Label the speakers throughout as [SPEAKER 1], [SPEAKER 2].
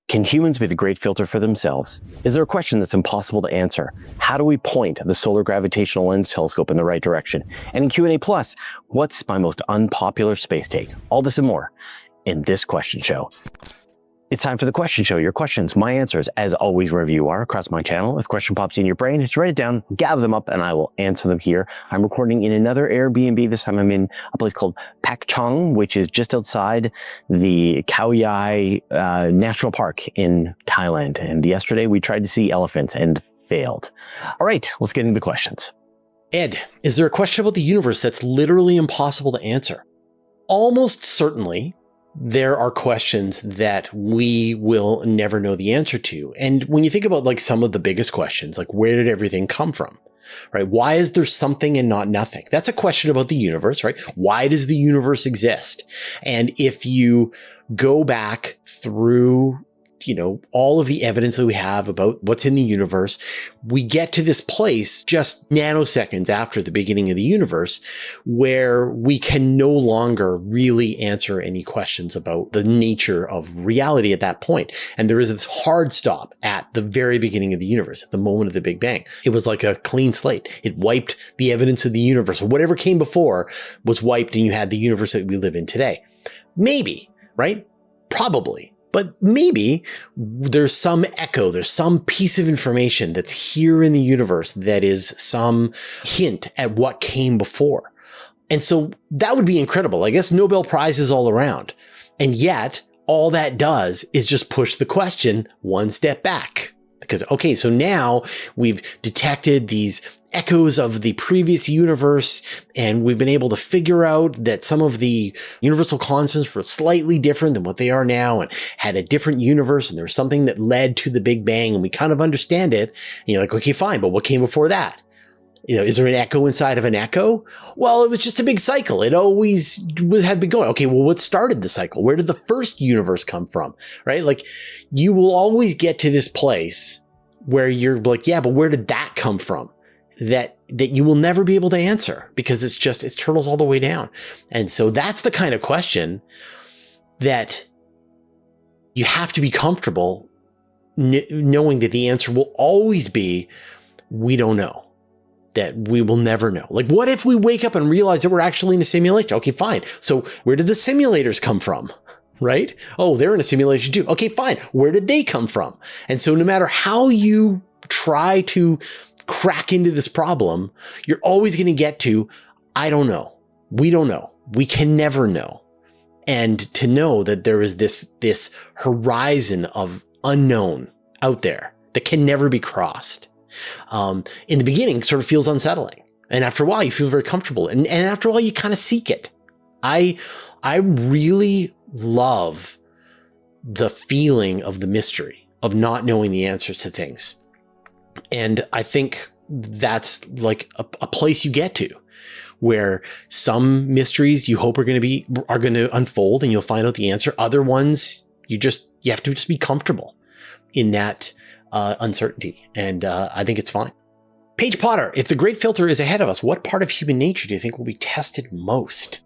[SPEAKER 1] Can humans be the great filter for themselves? Is there a question that's impossible to answer? How do we point the Solar Gravitational Lens Telescope in the right direction? And in Q&A Plus, what's my most unpopular space take? All this and more in this question show. It's time for the question show. Your questions, my answers, as always, wherever you are across my channel. If a question pops in your brain, just write it down, gather them up, and I will answer them here. I'm recording in another Airbnb. This time I'm in a place called Pak Chong, which is just outside the Khao Yai National Park in Thailand. And yesterday we tried to see elephants and failed. All right, let's get into the questions.
[SPEAKER 2] Ed, is there a question about the universe that's literally impossible to answer? Almost certainly, there are questions that we will never know the answer to. And when you think about like some of the biggest questions, like where did everything come from, right? Why is there something and not nothing? That's a question about the universe, right? Why does the universe exist? And if you go back through, all of the evidence that we have about what's in the universe, we get to this place just nanoseconds after the beginning of the universe where we can no longer really answer any questions about the nature of reality at that point. And there is this hard stop at the very beginning of the universe, at the moment of the Big Bang. It was like a clean slate. It wiped the evidence of the universe. Whatever came before was wiped, and you had the universe that we live in today. Maybe, right? Probably. But maybe there's some echo, there's some piece of information that's here in the universe that is some hint at what came before. And so that would be incredible. I guess Nobel Prizes all around. And yet all that does is just push the question one step back. Because, okay, so now we've detected these echoes of the previous universe, and we've been able to figure out that some of the universal constants were slightly different than what they are now and had a different universe, and there was something that led to the Big Bang, and we kind of understand it. And you're like, okay, fine, but what came before that? Is there an echo inside of an echo? Well, it was just a big cycle. It always had been going. Okay, well, what started the cycle? Where did the first universe come from, right? Like, you will always get to this place where you're like, yeah, but where did that come from? That you will never be able to answer because it's turtles all the way down. And so that's the kind of question that you have to be comfortable knowing that the answer will always be, we don't know. That we will never know. Like, what if we wake up and realize that we're actually in a simulation? Okay, fine. So where did the simulators come from? Right? Oh, they're in a simulation too. Okay, fine. Where did they come from? And so no matter how you try to crack into this problem, you're always going to get to, I don't know. We don't know. We can never know. And to know that there is this horizon of unknown out there that can never be crossed. In the beginning sort of feels unsettling. And after a while, you feel very comfortable. And after a while, you kind of seek it. I really love the feeling of the mystery of not knowing the answers to things. And I think that's like a place you get to where some mysteries you hope are going to unfold and you'll find out the answer. Other ones, you have to just be comfortable in that uncertainty. And I think it's fine. Paige Potter, if the great filter is ahead of us, what part of human nature do you think will be tested most?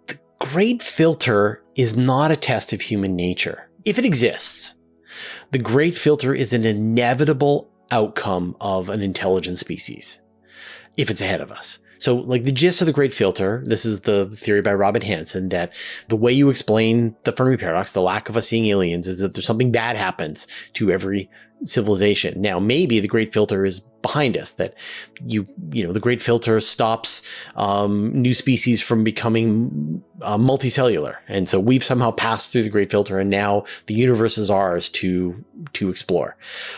[SPEAKER 2] The great filter is not a test of human nature. If it exists, the great filter is an inevitable outcome of an intelligent species if it's ahead of us. So like the gist of the great filter, this is the theory by Robin Hanson, that the way you explain the Fermi paradox, the lack of us seeing aliens, is that there's something bad happens to every civilization. Now, maybe the great filter is behind us, that the great filter stops new species from becoming multicellular. And so we've somehow passed through the great filter and now the universe is ours to explore.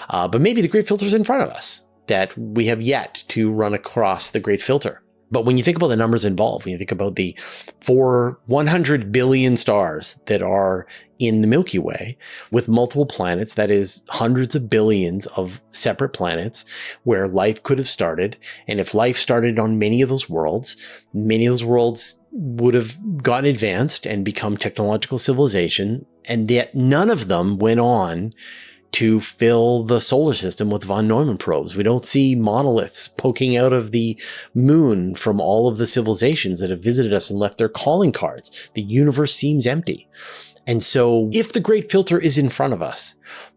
[SPEAKER 2] But maybe the great filter is in front of us, that we have yet to run across the great filter. But when you think about the numbers involved, when you think about the 100 billion stars that are in the Milky Way with multiple planets, that is hundreds of billions of separate planets where life could have started. And if life started on many of those worlds would have gotten advanced and become technological civilization. And yet none of them went on to fill the solar system with von Neumann probes. We don't see monoliths poking out of the moon from all of the civilizations that have visited us and left their calling cards. The universe seems empty. And so if the great filter is in front of us,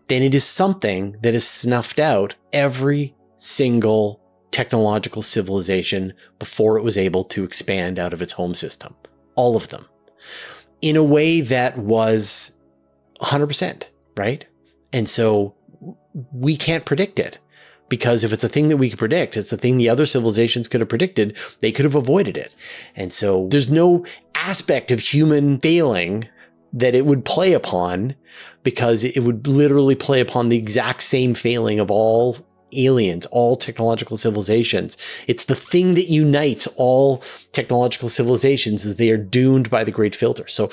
[SPEAKER 2] then it is something that has snuffed out every single technological civilization before it was able to expand out of its home system. All of them. In a way that was 100%, right? And so we can't predict it. Because if it's a thing that we can predict, it's the thing the other civilizations could have predicted, they could have avoided it. And so there's no aspect of human failing that it would play upon, because it would literally play upon the exact same failing of all aliens, all technological civilizations. It's the thing that unites all technological civilizations, is they are doomed by the great filter. So,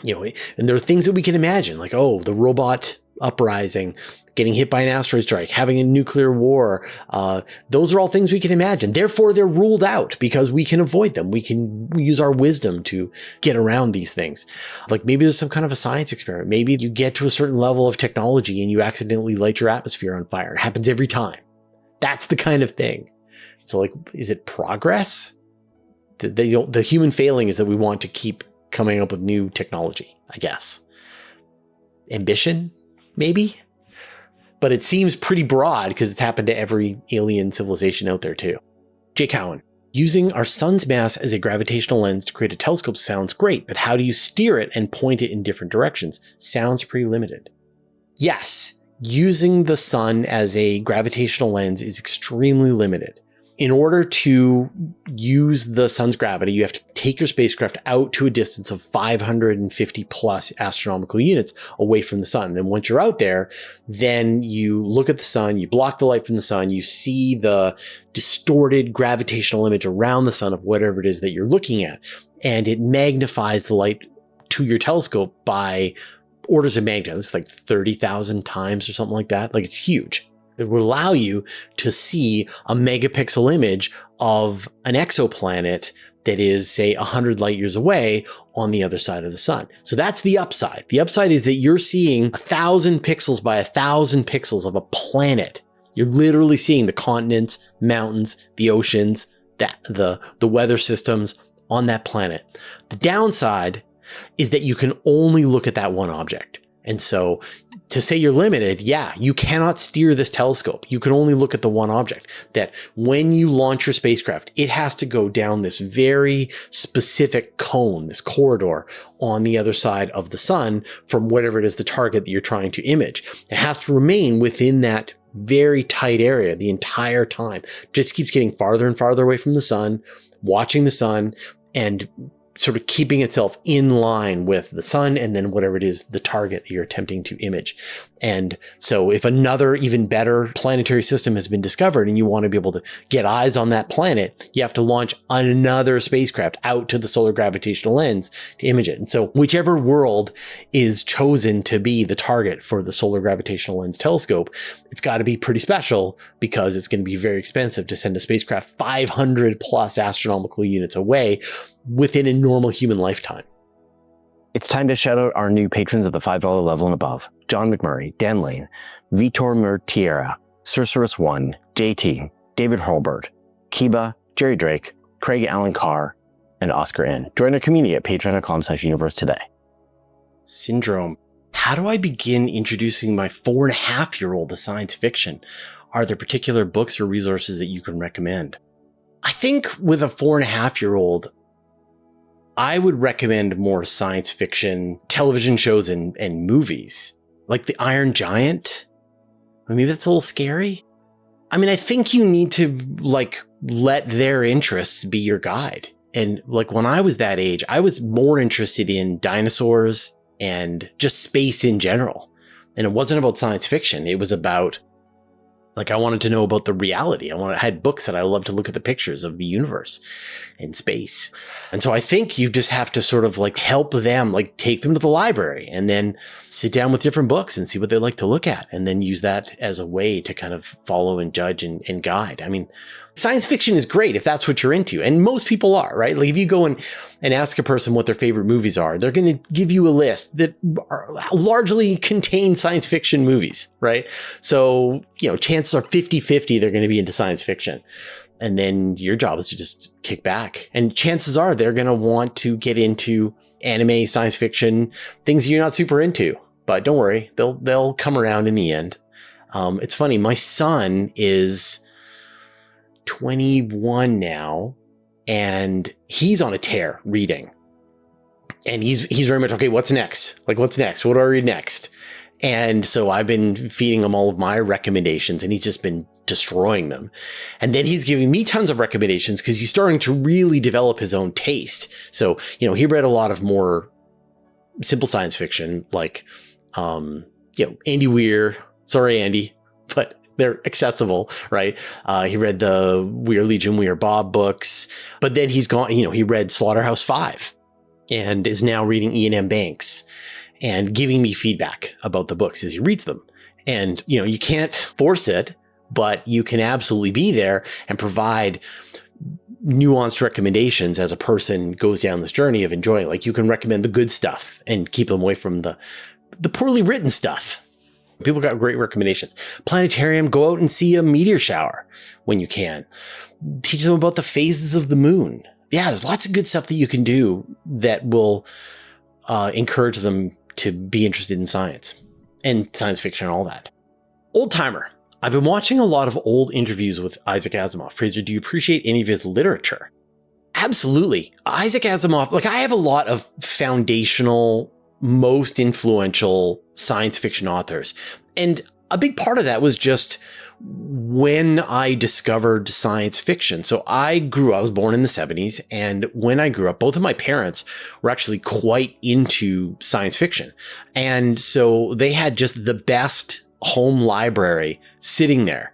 [SPEAKER 2] and there are things that we can imagine, like, the robot uprising, getting hit by an asteroid strike, having a nuclear war. Those are all things we can imagine. Therefore, they're ruled out because we can avoid them. We can use our wisdom to get around these things. Like maybe there's some kind of a science experiment. Maybe you get to a certain level of technology and you accidentally light your atmosphere on fire. It happens every time. That's the kind of thing. So like, is it progress? The human failing is that we want to keep coming up with new technology, I guess. Ambition? Maybe, but it seems pretty broad because it's happened to every alien civilization out there too. Jay Cowan, using our sun's mass as a gravitational lens to create a telescope sounds great, but how do you steer it and point it in different directions? Sounds pretty limited. Yes, using the sun as a gravitational lens is extremely limited. In order to use the sun's gravity, you have to take your spacecraft out to a distance of 550 plus astronomical units away from the sun. Then once you're out there, then you look at the sun, you block the light from the sun, you see the distorted gravitational image around the sun of whatever it is that you're looking at, and it magnifies the light to your telescope by orders of magnitude. It's like 30,000 times or something like that. Like, it's huge. It will allow you to see a megapixel image of an exoplanet that is, say, 100 light years away on the other side of the sun. So that's the upside. The upside is that you're seeing 1,000 pixels by 1,000 pixels of a planet. You're literally seeing the continents, mountains, the oceans, the weather systems on that planet. The downside is that you can only look at that one object. And so to say you're limited, yeah, you cannot steer this telescope. You can only look at the one object. That when you launch your spacecraft, it has to go down this very specific cone, this corridor on the other side of the sun from whatever it is the target that you're trying to image. It has to remain within that very tight area the entire time. Just keeps getting farther and farther away from the sun, watching the sun, and sort of keeping itself in line with the sun and then whatever it is, the target that you're attempting to image. And so if another even better planetary system has been discovered and you want to be able to get eyes on that planet, you have to launch another spacecraft out to the solar gravitational lens to image it. And so whichever world is chosen to be the target for the solar gravitational lens telescope, it's got to be pretty special because it's going to be very expensive to send a spacecraft 500 plus astronomical units away within a normal human lifetime.
[SPEAKER 1] It's time to shout out our new patrons at the $5 level and above. John McMurray, Dan Lane, Vitor Murtiera, Sorceress One, JT, David Hurlbert, Kiba, Jerry Drake, Craig Allen Carr, and Oscar N. Join our community at patreon.com/universe today.
[SPEAKER 2] Syndrome. How do I begin introducing my 4.5-year-old to science fiction? Are there particular books or resources that you can recommend? I think with a 4.5-year-old, I would recommend more science fiction television shows and movies, like The Iron Giant. Maybe that's a little scary. I mean, I think you need to let their interests be your guide. And like when I was that age, I was more interested in dinosaurs and just space in general. And it wasn't about science fiction. It was about, I wanted to know about the reality. I had books that I loved to look at the pictures of the universe and space. And so I think you just have to sort of help them, take them to the library and then sit down with different books and see what they like to look at. And then use that as a way to kind of follow and judge and guide. I mean, science fiction is great if that's what you're into. And most people are, right? If you go and ask a person what their favorite movies are, they're going to give you a list that largely contain science fiction movies, right? So, chances are 50-50 they're going to be into science fiction. And then your job is to just kick back. And chances are they're going to want to get into anime, science fiction, things you're not super into. But don't worry, they'll come around in the end. It's funny, my son is 21 now, and he's on a tear reading. And he's very much, okay, what's next? Like, what's next? What do I read next? And so I've been feeding him all of my recommendations, and he's just been destroying them. And then he's giving me tons of recommendations because he's starting to really develop his own taste. So, he read a lot of more simple science fiction, like, Andy Weir. Sorry, Andy, but they're accessible, right? He read the Weir Legion, Weir Bob books, but then he's gone, he read Slaughterhouse-Five and is now reading Ian M. Banks and giving me feedback about the books as he reads them. And, you can't force it, but you can absolutely be there and provide nuanced recommendations as a person goes down this journey of enjoying. Like, you can recommend the good stuff and keep them away from the poorly written stuff. People got great recommendations. Planetarium, go out and see a meteor shower when you can. Teach them about the phases of the moon. Yeah, there's lots of good stuff that you can do that will encourage them to be interested in science and science fiction and all that. Old timer. I've been watching a lot of old interviews with Isaac Asimov. Fraser, do you appreciate any of his literature? Absolutely. Isaac Asimov, I have a lot of foundational, most influential science fiction authors. And a big part of that was just when I discovered science fiction. So I was born in the 70s. And when I grew up, both of my parents were actually quite into science fiction. And so they had just the best home library sitting there.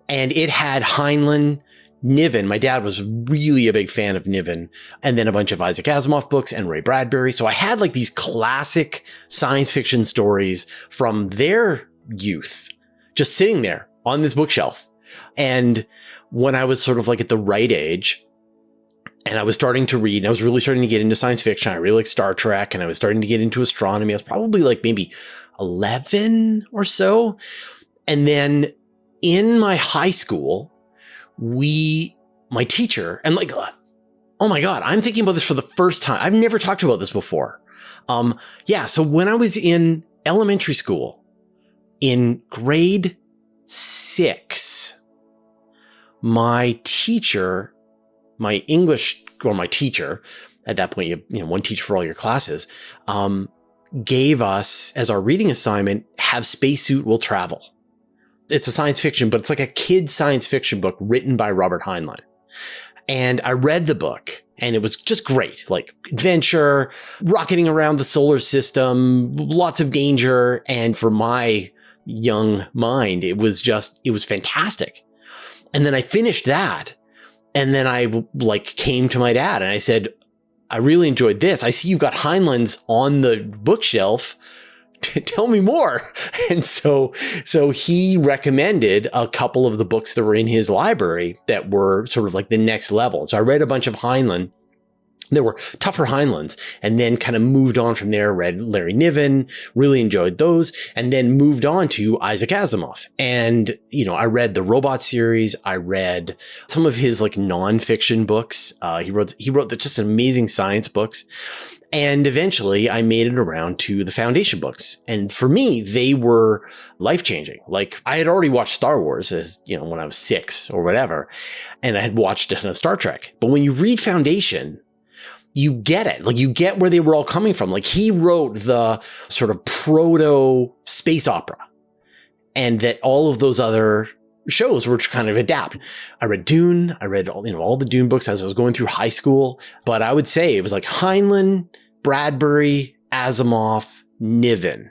[SPEAKER 2] And it had Heinlein, Niven. My dad was really a big fan of Niven, and then a bunch of Isaac Asimov books and Ray Bradbury. So I had these classic science fiction stories from their youth just sitting there on this bookshelf. And when I was sort of at the right age and I was starting to read, and I was really starting to get into science fiction, I really liked Star Trek, and I was starting to get into astronomy. I was probably maybe 11 or so. And then in my high school, my teacher, and oh my God, I'm thinking about this for the first time. I've never talked about this before. So when I was in elementary school, in grade 6, my teacher, my teacher, at that point, you have one teacher for all your classes, gave us as our reading assignment, Have Spacesuit Will Travel. It's a science fiction, but it's a kid's science fiction book written by Robert Heinlein. And I read the book and it was just great. Adventure, rocketing around the solar system, lots of danger. And for my young mind, it was fantastic. And then I finished that. And then I came to my dad and I said, I really enjoyed this. I see you've got Heinlein's on the bookshelf. Tell me more. And so he recommended a couple of the books that were in his library that were sort of the next level. So I read a bunch of Heinlein. There were tougher Heinleins, and then kind of moved on from there, read Larry Niven, really enjoyed those, and then moved on to Isaac Asimov. And, I read the Robot series. I read some of his nonfiction books. He wrote just amazing science books. And eventually I made it around to the Foundation books. And for me, they were life-changing. I had already watched Star Wars when I was 6 or whatever, and I had watched a ton of Star Trek. But when you read Foundation, you get it. You get where they were all coming from. He wrote the sort of proto space opera, and that all of those other shows were kind of adapt. I read Dune. I read all the Dune books as I was going through high school. But I would say it was Heinlein, Bradbury, Asimov, Niven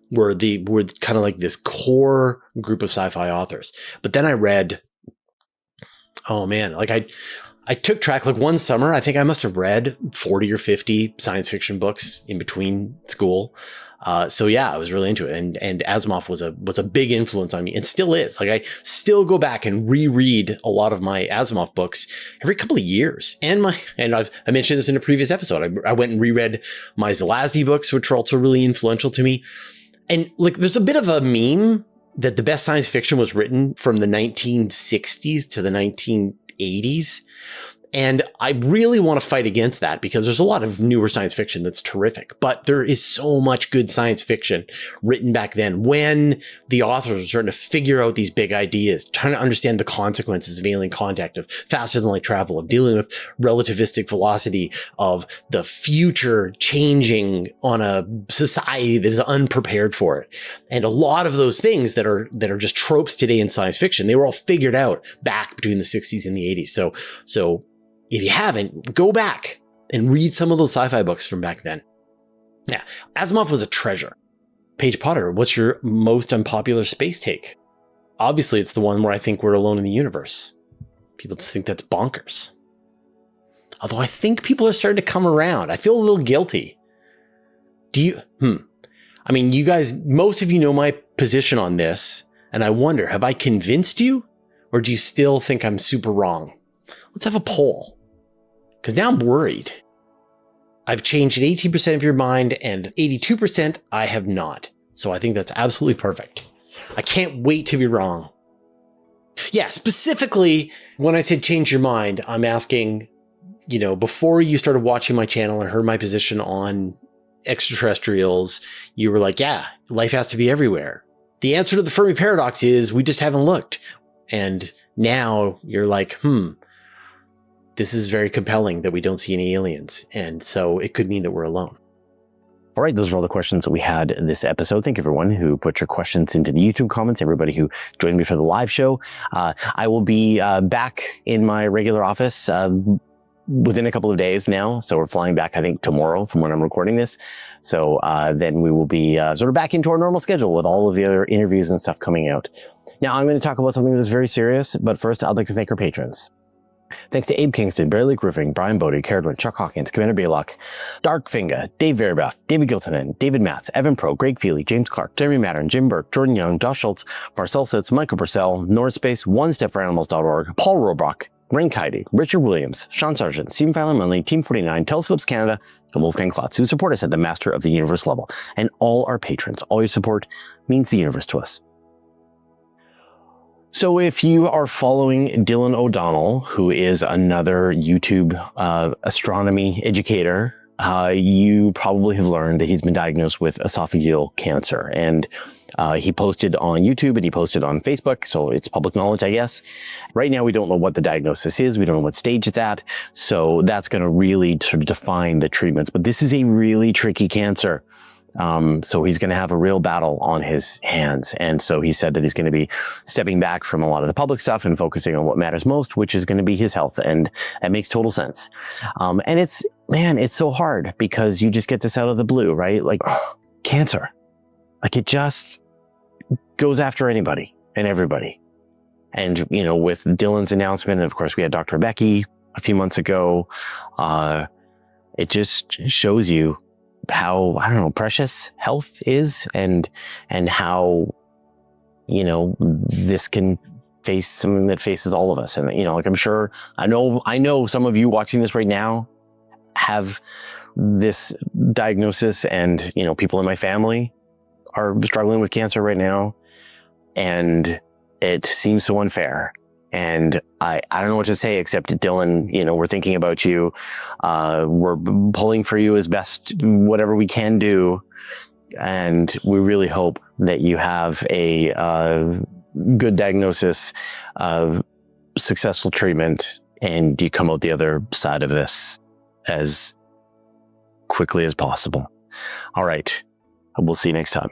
[SPEAKER 2] were kind of this core group of sci-fi authors. But then I read, oh man, I took track one summer. I think I must have read 40 or 50 science fiction books in between school. So yeah, I was really into it. And Asimov was a big influence on me, and still is. I still go back and reread a lot of my Asimov books every couple of years. And I mentioned this in a previous episode. I went and reread my Zelazny books, which are also really influential to me. And there's a bit of a meme that the best science fiction was written from the 1960s to the 1980s. And I really want to fight against that because there's a lot of newer science fiction that's terrific, but there is so much good science fiction written back then when the authors were starting to figure out these big ideas, trying to understand the consequences of alien contact, of faster than light travel, of dealing with relativistic velocity, of the future changing on a society that is unprepared for it. And a lot of those things that are just tropes today in science fiction, they were all figured out back between the 60s and the 80s. So if you haven't, go back and read some of those sci-fi books from back then. Yeah, Asimov was a treasure. Paige Potter, what's your most unpopular space take? Obviously, it's the one where I think we're alone in the universe. People just think that's bonkers. Although I think people are starting to come around. I feel a little guilty. Do you? I mean, you guys, most of you know my position on this, and I wonder, have I convinced you? Or do you still think I'm super wrong? Let's have a poll. Because now I'm worried. I've changed 18% of your mind and 82% I have not. So I think that's absolutely perfect. I can't wait to be wrong. Yeah, specifically, when I said change your mind, I'm asking, before you started watching my channel and heard my position on extraterrestrials, you were like, yeah, life has to be everywhere. The answer to the Fermi paradox is we just haven't looked. And now you're like, this is very compelling that we don't see any aliens. And so it could mean that we're alone.
[SPEAKER 1] All right, those are all the questions that we had in this episode. Thank you, everyone who put your questions into the YouTube comments, everybody who joined me for the live show. I will be back in my regular office within a couple of days now. So we're flying back, I think, tomorrow from when I'm recording this. So then we will be sort of back into our normal schedule with all of the other interviews and stuff coming out. Now, I'm going to talk about something that's very serious, but first, I'd like to thank our patrons. Thanks to Abe Kingston, Barry Lake Roofing, Brian Bodie, Caradwin, Chuck Hawkins, Commander Baylock, Dark Finga, Dave Verbuff, David Giltonen, David Matz, Evan Pro, Greg Feely, James Clark, Jeremy Mattern, Jim Burke, Jordan Young, Josh Schultz, Marcel Sitz, Michael Purcell, Northspace, OneStepForAnimals.org, Paul Robrock, Ren Kaidi, Richard Williams, Sean Sargent, Stephen Fowler Munley, Team 49, Telescopes Canada, and Wolfgang Klotz, who support us at the Master of the Universe level. And all our patrons, all your support means the universe to us. So if you are following Dylan O'Donnell, who is another YouTube astronomy educator, you probably have learned that he's been diagnosed with esophageal cancer. And he posted on YouTube and he posted on Facebook, so it's public knowledge, I guess. Right now, we don't know what the diagnosis is. We don't know what stage it's at. So that's going to really sort of define the treatments. But this is a really tricky cancer. So he's going to have a real battle on his hands. And so he said that he's going to be stepping back from a lot of the public stuff and focusing on what matters most, which is going to be his health. And it makes total sense. And it's so hard because you just get this out of the blue, right? Like cancer, like it just goes after anybody and everybody. And, with Dylan's announcement, and of course we had Dr. Becky a few months ago, it just shows you how, precious health is and how, this can face something that faces all of us. And, I'm sure, I know some of you watching this right now have this diagnosis and, people in my family are struggling with cancer right now. And it seems so unfair. And I don't know what to say except Dylan, we're thinking about you. We're pulling for you as best whatever we can do. And we really hope that you have a good diagnosis, successful treatment, and you come out the other side of this as quickly as possible. All right. We'll see you next time.